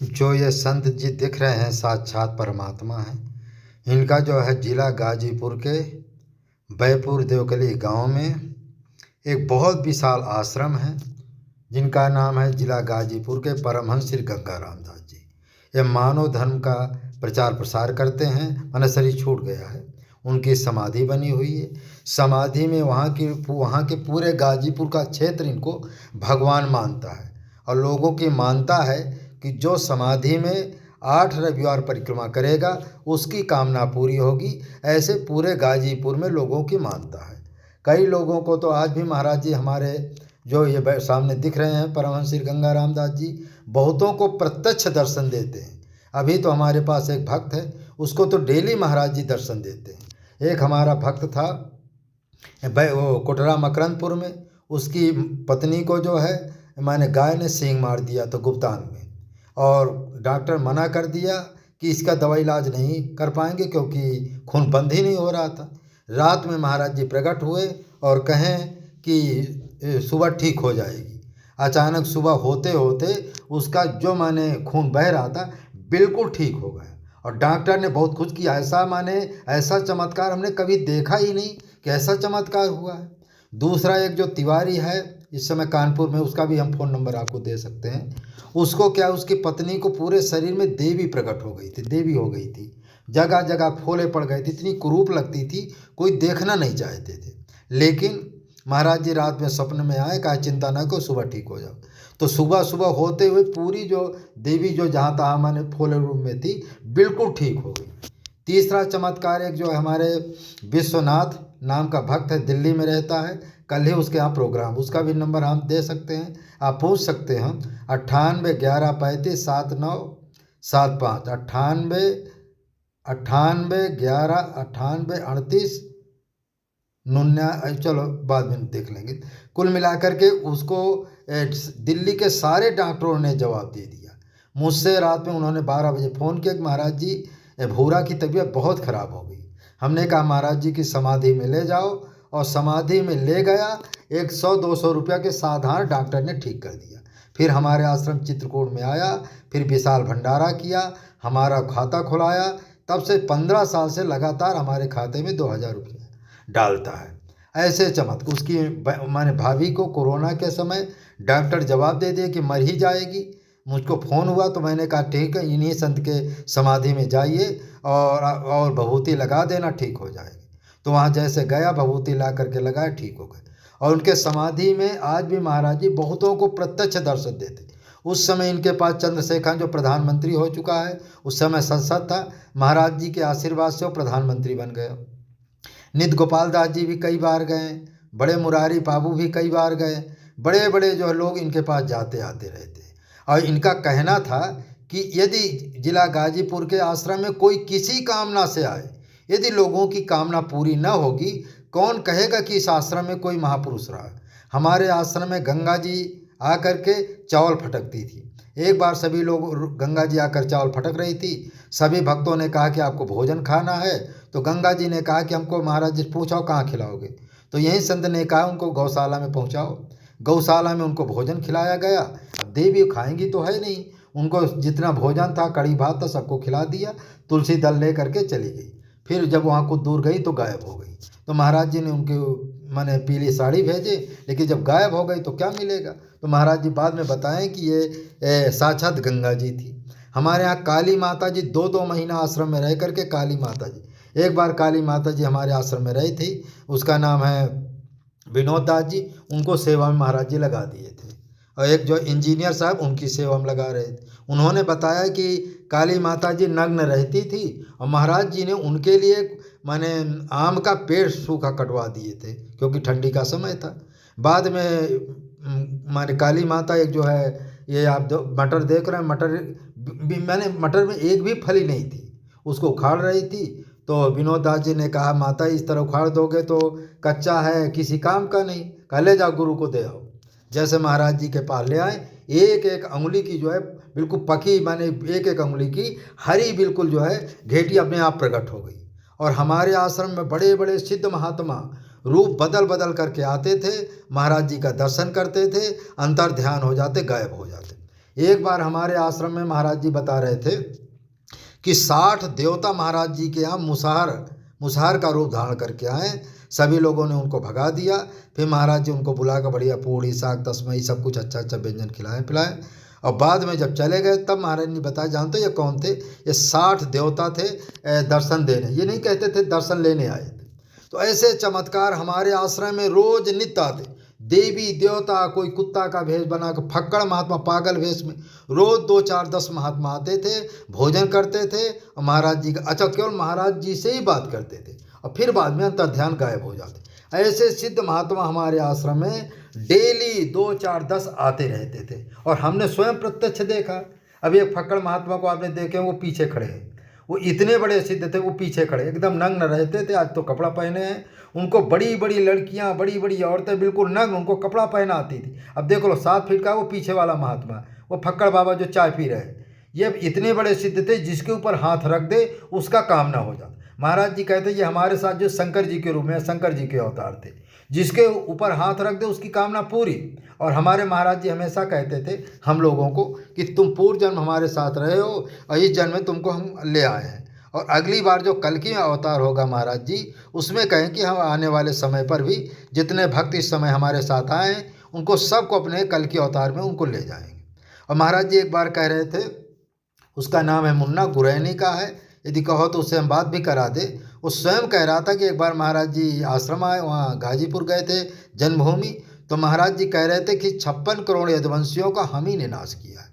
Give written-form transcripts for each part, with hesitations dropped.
जो ये संत जी दिख रहे हैं साक्षात परमात्मा हैं। इनका जो है जिला गाजीपुर के बैपुर देवकली गांव में एक बहुत विशाल आश्रम है, जिनका नाम है जिला गाजीपुर के परमहंस श्री गंगाराम दास जी। ये मानव धर्म का प्रचार प्रसार करते हैं। माने शरीर छूट गया है, उनकी समाधि बनी हुई है। समाधि में वहाँ के पूरे गाजीपुर का क्षेत्र इनको भगवान मानता है, और लोगों की मानता है कि जो समाधि में 8 रविवार परिक्रमा करेगा उसकी कामना पूरी होगी। ऐसे पूरे गाजीपुर में लोगों की मानता है। कई लोगों को तो आज भी महाराज जी हमारे जो ये सामने दिख रहे हैं परमहंस श्री गंगाराम दास जी, बहुतों को प्रत्यक्ष दर्शन देते हैं। अभी तो हमारे पास एक भक्त है, उसको तो डेली महाराज जी दर्शन देते हैं। एक हमारा भक्त था वो कोटरा मकरंदपुर में, उसकी पत्नी को जो है माने गाय ने सींग मार दिया तो गुप्तांग में, और डॉक्टर मना कर दिया कि इसका दवा इलाज नहीं कर पाएंगे क्योंकि खून बंद ही नहीं हो रहा था। रात में महाराज जी प्रकट हुए और कहें कि सुबह ठीक हो जाएगी। अचानक सुबह होते होते उसका जो माने खून बह रहा था बिल्कुल ठीक हो गया, और डॉक्टर ने बहुत खुश किया। ऐसा चमत्कार हमने कभी देखा ही नहीं कि ऐसा चमत्कार हुआ है। दूसरा एक जो तिवारी है इस समय कानपुर में, उसका भी हम फ़ोन नंबर आपको दे सकते हैं। उसको क्या, उसकी पत्नी को पूरे शरीर में देवी प्रकट हो गई थी, देवी हो गई थी, जगह जगह फोले पड़ गए थे, इतनी कुरूप लगती थी, कोई देखना नहीं चाहते थे। लेकिन महाराज जी रात में सपने में आए, कहा चिंता न करो सुबह ठीक हो जाओ। तो सुबह सुबह होते हुए पूरी जो देवी जो जहाँ तहाँ माने फोले रूप में थी बिल्कुल ठीक हो गई। तीसरा चमत्कार एक जो हमारे विश्वनाथ नाम का भक्त है, दिल्ली में रहता है। कल ही उसके यहाँ प्रोग्राम, उसका भी नंबर हम दे सकते हैं, आप पूछ सकते हैं। 98 11 35 7975 98 11 98 38 99। चलो बाद में देख लेंगे। कुल मिलाकर के उसको दिल्ली के सारे डॉक्टरों ने जवाब दे दिया। मुझसे रात में उन्होंने 12 बजे फ़ोन किया कि महाराज जी भूरा की तबीयत बहुत ख़राब हो गई। हमने कहा महाराज जी की समाधि में ले जाओ, और समाधि में ले गया। 100-200 रुपया के साधारण डॉक्टर ने ठीक कर दिया। फिर हमारे आश्रम चित्रकूट में आया, फिर विशाल भंडारा किया, हमारा खाता खुलाया। तब से 15 साल से लगातार हमारे खाते में 2000 रुपये डालता है। ऐसे चमत्कार। उसकी माने भाभी को कोरोना के समय डॉक्टर जवाब दे दिए कि मर ही जाएगी। मुझको फ़ोन हुआ तो मैंने कहा ठीक है, इन्हीं संत के समाधि में जाइए और भभूति लगा देना, ठीक हो जाएगी। तो वहाँ जैसे गया, भभूति ला करके लगाया, ठीक हो गए। और उनके समाधि में आज भी महाराज जी बहुतों को प्रत्यक्ष दर्शन देते। उस समय इनके पास चंद्रशेखर जो प्रधानमंत्री हो चुका है, उस समय संसद था, महाराज जी के आशीर्वाद से वो प्रधानमंत्री बन गए। नित्य गोपाल दास जी भी कई बार गए, बड़े मुरारी बाबू भी कई बार गए। बड़े बड़े जो लोग इनके पास जाते आते रहते। और इनका कहना था कि यदि जिला गाजीपुर के आश्रम में कोई किसी कामना से आए, यदि लोगों की कामना पूरी न होगी, कौन कहेगा कि इस आश्रम में कोई महापुरुष रहा। हमारे आश्रम में गंगा जी आकर के चावल फटकती थी। एक बार सभी लोग, गंगा जी आकर चावल फटक रही थी, सभी भक्तों ने कहा कि आपको भोजन खाना है। तो गंगा जी ने कहा कि हमको महाराज जी पूछाओ कहाँ खिलाओगे। तो यही संत ने कहा उनको गौशाला में पहुँचाओ। गौशाला में उनको भोजन खिलाया गया। अब देवी खाएंगी तो है नहीं, उनको जितना भोजन था, कड़ी भात था, सबको खिला दिया। तुलसी दल ले करके चली गई। फिर जब वहाँ कुछ दूर गई तो गायब हो गई। तो महाराज जी ने उनके माने पीली साड़ी भेजे, लेकिन जब गायब हो गई तो क्या मिलेगा। तो महाराज जी बाद में बताएं कि ये साक्षात गंगा जी थी। हमारे यहाँ काली माता जी 2-2 महीना आश्रम में रह करके, काली माता जी, एक बार काली माता जी हमारे आश्रम में रही थी, उसका नाम है विनोद दास जी, उनको सेवा में महाराज जी लगा दिए थे। और एक जो इंजीनियर साहब उनकी सेवा में लगा रहे थे। उन्होंने बताया कि काली माता जी नग्न रहती थी, और महाराज जी ने उनके लिए माने आम का पेड़ सूखा कटवा दिए थे क्योंकि ठंडी का समय था। बाद में माने काली माता एक जो है, ये आप जो मटर देख रहे हैं, मटर में एक भी फली नहीं थी, उसको उखाड़ रही थी। तो विनोद दास जी ने कहा माता इस तरह उखाड़ दोगे तो कच्चा है, किसी काम का नहीं, कह ले जाओ गुरु को दे आओ। जैसे महाराज जी के पास ले आए, एक एक अंगुली की जो है बिल्कुल पकी, माने एक एक अंगुली की हरी बिल्कुल जो है घेटी अपने आप प्रकट हो गई। और हमारे आश्रम में बड़े बड़े सिद्ध महात्मा रूप बदल बदल करके आते थे, महाराज जी का दर्शन करते थे, अंतर ध्यान हो जाते, गायब हो जाते। एक बार हमारे आश्रम में महाराज जी बता रहे थे कि 60 देवता महाराज जी के यहाँ मुसहर का रूप धारण करके आए। सभी लोगों ने उनको भगा दिया। फिर महाराज जी उनको बुला कर बढ़िया पूड़ी साग तस्मई सब कुछ अच्छा अच्छा व्यंजन खिलाए पिलाए। और बाद में जब चले गए तब महाराज ने बताया, जानते हो ये कौन थे? ये 60 देवता थे दर्शन देने। ये नहीं कहते थे दर्शन लेने आए थे। तो ऐसे चमत्कार हमारे आश्रम में रोज नित्य आते। देवी देवता, कोई कुत्ता का भेष बना कर, फक्कड़ महात्मा पागल भेष में रोज 2 4 10 महात्मा आते थे, भोजन करते थे और महाराज जी का केवल महाराज जी से ही बात करते थे और फिर बाद में अंतर ध्यान गायब हो जाते। ऐसे सिद्ध महात्मा हमारे आश्रम में डेली 2 4 10 आते रहते थे और हमने स्वयं प्रत्यक्ष देखा। अभी एक फक्कड़ महात्मा को आपने देखे, वो पीछे खड़े हैं। वो इतने बड़े सिद्ध थे, वो पीछे खड़े एकदम नग्न रहते थे। आज तो कपड़ा पहने हैं। उनको बड़ी बड़ी लड़कियां, बड़ी बड़ी औरतें बिल्कुल नग्न, उनको कपड़ा पहनाती थी। अब देखो लो 7 फीट का वो पीछे वाला महात्मा, वो फक्कड़ बाबा जो चाय पी रहे हैं, ये इतने बड़े सिद्ध थे जिसके ऊपर हाथ रख दे उसका काम ना हो जाता। महाराज जी कहते ये हमारे साथ जो शंकर जी के रूप में, शंकर जी के अवतार थे, जिसके ऊपर हाथ रख दे उसकी कामना पूरी। और हमारे महाराज जी हमेशा कहते थे हम लोगों को कि तुम पूर्व जन्म हमारे साथ रहे हो और इस जन्म में तुमको हम ले आए हैं और अगली बार जो कल्कि अवतार होगा महाराज जी, उसमें कहें कि हम आने वाले समय पर भी जितने भक्त इस समय हमारे साथ आए हैं उनको सबको अपने कल्कि अवतार में उनको ले जाएंगे। और महाराज जी एक बार कह रहे थे, उसका नाम है मुन्ना, गुरैनी का है, यदि कहो तो उससे हम बात भी करा दे। वो स्वयं कह रहा था कि एक बार महाराज जी आश्रम आए, वहाँ गाजीपुर गए थे जन्मभूमि, तो महाराज जी कह रहे थे कि 56 करोड़ यदुवंशियों का हम ही ने नाश किया है।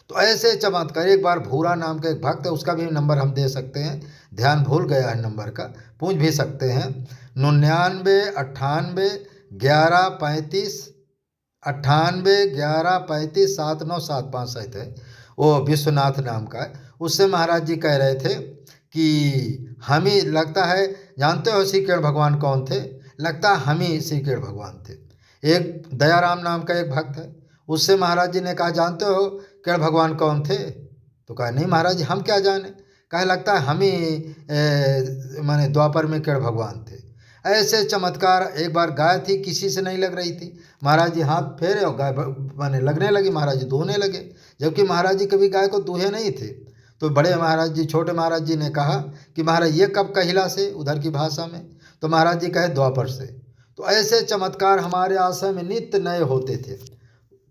तो ऐसे चमत्कार। एक बार भूरा नाम का एक भक्त है, उसका भी नंबर हम दे सकते हैं, ध्यान भूल गया है नंबर का, पूछ भी सकते हैं। 99 98 11 35 98 11 35 7975 शायद है, वो विश्वनाथ नाम का है। उससे महाराज जी कह रहे थे कि हम ही, लगता है जानते हो श्री किरण भगवान कौन थे? लगता है हम ही श्री किरण भगवान थे। एक दयाराम नाम का एक भक्त है, उससे महाराज जी ने कहा जानते हो किरण भगवान कौन थे? तो कहा नहीं महाराज जी हम क्या जाने। कहा लगता है हम ही माने द्वापर में किरण भगवान थे। ऐसे चमत्कार। एक बार गाय थी, किसी से नहीं लग रही थी, महाराज जी हाथ फेरे और गाय माने लगने लगी, महाराज जी दूहने लगे, जबकि महाराज जी कभी गाय को दूहे नहीं थे। तो बड़े महाराज जी, छोटे महाराज जी ने कहा कि महाराज ये कब कहिला से, उधर की भाषा में, तो महाराज जी कहे द्वापर से। तो ऐसे चमत्कार हमारे आश्रम में नित्य नए होते थे।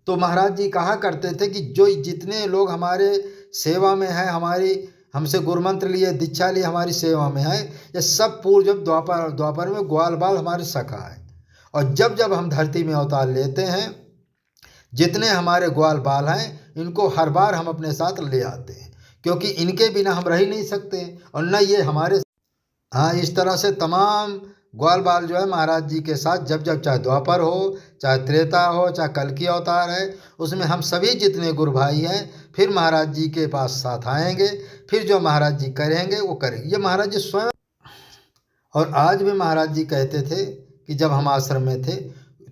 तो महाराज जी कहा करते थे कि जो जितने लोग हमारे सेवा में हैं, हमारी हमसे गुरुमंत्र लिए, दीक्षा लिए, हमारी सेवा में है, ये सब पूर्व जब द्वापर में ग्वाल बाल हमारे सखा है। और जब जब हम धरती में अवतार लेते हैं, जितने हमारे ग्वाल बाल हैं इनको हर बार हम अपने साथ ले आते हैं, क्योंकि इनके बिना हम रह ही नहीं सकते और न ये हमारे। हाँ, इस तरह से तमाम ग्वाल बाल जो है महाराज जी के साथ जब जब, चाहे द्वापर हो, चाहे त्रेता हो, चाहे कल्कि अवतार है, उसमें हम सभी जितने गुरु भाई हैं फिर महाराज जी के पास साथ आएंगे। फिर जो महाराज जी करेंगे वो करेंगे, ये महाराज जी स्वयं। और आज भी महाराज जी कहते थे कि जब हम आश्रम में थे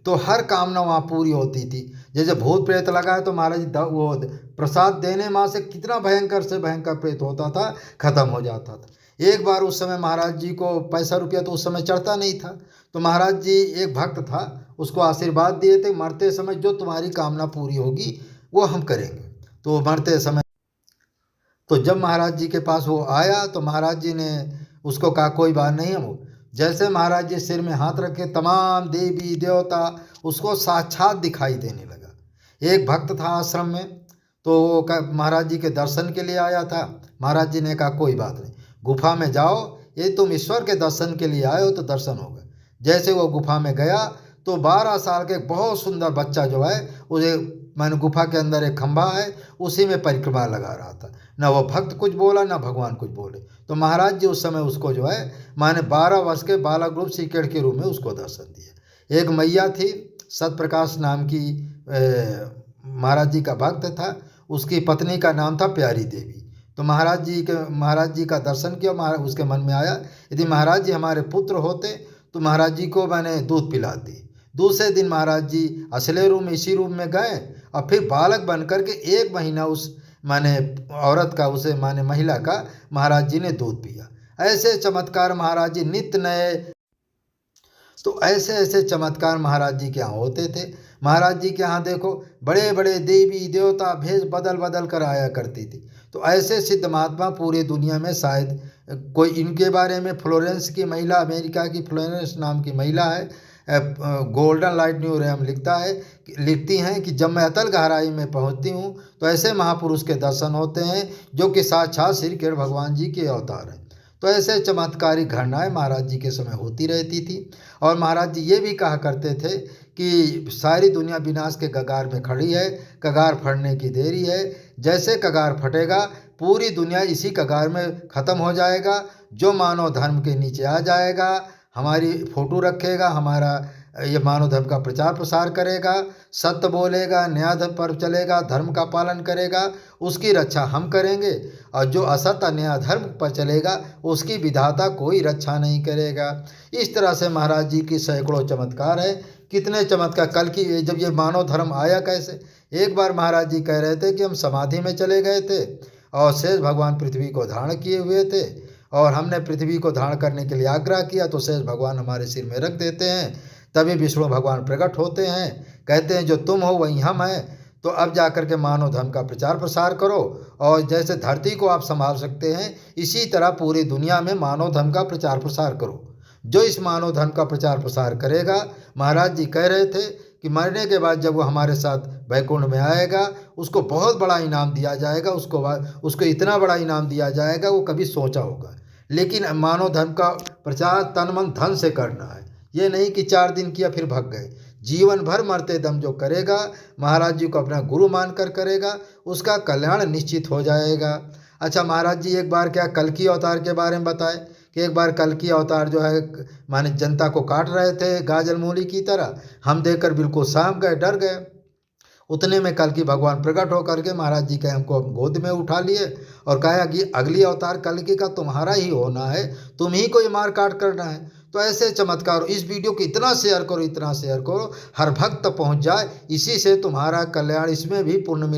तो हर कामना वहाँ पूरी होती थी। जैसे भूत प्रेत लगा है तो महाराज जी वो प्रसाद देने माँ से कितना भयंकर से भयंकर प्रेत होता था, खत्म हो जाता था। एक बार उस समय महाराज जी को पैसा रुपया तो उस समय चढ़ता नहीं था, तो महाराज जी, एक भक्त था, उसको आशीर्वाद दिए थे मरते समय जो तुम्हारी कामना पूरी होगी वो हम करेंगे। तो मरते समय, तो जब महाराज जी के पास वो आया तो महाराज जी ने उसको कहा कोई बात नहीं। हम जैसे महाराज जी सिर में हाथ रखे, तमाम देवी देवता उसको साक्षात दिखाई देने लगा। एक भक्त था आश्रम में, तो वो महाराज जी के दर्शन के लिए आया था। महाराज जी ने कहा कोई बात नहीं, गुफा में जाओ, ये तुम ईश्वर के दर्शन के लिए आए हो तो दर्शन होगा। जैसे वो गुफा में गया तो 12 साल के बहुत सुंदर बच्चा जो है, उसे मैंने गुफा के अंदर एक खंभा है, उसी में परिक्रमा लगा रहा था। ना वो भक्त कुछ बोला, ना भगवान कुछ बोले। तो महाराज जी उस समय उसको जो है माने 12 वर्ष के बालक रूप सीकेड़ के रूप में उसको दर्शन दिया। एक मैया थी, सतप्रकाश नाम की, महाराज जी का भक्त था, उसकी पत्नी का नाम था प्यारी देवी। तो महाराज जी का दर्शन किया। उसके मन में आया यदि महाराज जी हमारे पुत्र होते तो महाराज जी को मैंने दूध पिलाती। दूसरे दिन महाराज जी असले रूम इसी रूम में गए और फिर बालक बन कर के 1 महीना उस माने औरत का, उसे माने महिला का महाराज जी ने दूध पिया। ऐसे चमत्कार महाराज जी नित्य नए। तो ऐसे ऐसे चमत्कार महाराज जी के यहाँ होते थे। महाराज जी के यहाँ देखो बड़े बड़े देवी देवता भेष बदल बदल कर आया करती थी। तो ऐसे सिद्ध महात्मा पूरी दुनिया में शायद कोई, इनके बारे में फ्लोरेंस की महिला, अमेरिका की फ्लोरेंस नाम की महिला है, गोल्डन लाइट न्यू रेम लिखती हैं कि जब मैं अतल गहराई में पहुंचती हूं तो ऐसे महापुरुष के दर्शन होते हैं जो कि साक्षात श्री कृष्ण भगवान जी के अवतार हैं। तो ऐसे चमत्कारिक घटनाएं महाराज जी के समय होती रहती थी। और महाराज जी ये भी कहा करते थे कि सारी दुनिया विनाश के कगार में खड़ी है, कगार फटने की देरी है। जैसे कगार फटेगा पूरी दुनिया इसी कगार में ख़त्म हो जाएगा। जो मानव धर्म के नीचे आ जाएगा, हमारी फ़ोटो रखेगा, हमारा ये मानव धर्म का प्रचार प्रसार करेगा, सत्य बोलेगा, न्याय पर चलेगा, धर्म का पालन करेगा, उसकी रक्षा हम करेंगे। और जो असत्य अन्याय धर्म पर चलेगा उसकी विधाता कोई रक्षा नहीं करेगा। इस तरह से महाराज जी की सैकड़ों चमत्कार है। कितने चमत्कार! कल की जब ये मानव धर्म आया कैसे, एक बार महाराज जी कह रहे थे कि हम समाधि में चले गए थे और शेष भगवान पृथ्वी को धारण किए हुए थे और हमने पृथ्वी को धारण करने के लिए आग्रह किया तो शेष भगवान हमारे सिर में रख देते हैं। तभी विष्णु भगवान प्रकट होते हैं, कहते हैं जो तुम हो वही हम हैं। तो अब जाकर के मानव धर्म का प्रचार प्रसार करो और जैसे धरती को आप संभाल सकते हैं इसी तरह पूरी दुनिया में मानव धर्म का प्रचार प्रसार करो। जो इस मानव धर्म का प्रचार प्रसार करेगा, महाराज जी कह रहे थे कि मरने के बाद जब वो हमारे साथ वैकुंठ में आएगा उसको बहुत बड़ा इनाम दिया जाएगा। उसको इतना बड़ा इनाम दिया जाएगा वो कभी सोचा होगा। लेकिन मानव धर्म का प्रचार तन मन धन से करना है, ये नहीं कि 4 दिन किया फिर भाग गए। जीवन भर मरते दम जो करेगा, महाराज जी को अपना गुरु मानकर करेगा, उसका कल्याण निश्चित हो जाएगा। अच्छा, महाराज जी एक बार क्या कल्कि अवतार के बारे में बताए कि एक बार कल्कि अवतार जो है माने जनता को काट रहे थे गाजर मूली की तरह। हम देखकर बिल्कुल सहम गए, डर गए। उतने में कल्कि भगवान प्रकट होकर के महाराज जी के हमको गोद में उठा लिए और कहा कि अगली अवतार कल्कि का तुम्हारा ही होना है, तुम ही को ये मार काट करना है। तो ऐसे चमत्कार, इस वीडियो को इतना शेयर करो, इतना शेयर करो, हर भक्त पहुंच जाए। इसी से तुम्हारा कल्याण, इसमें भी पुण्य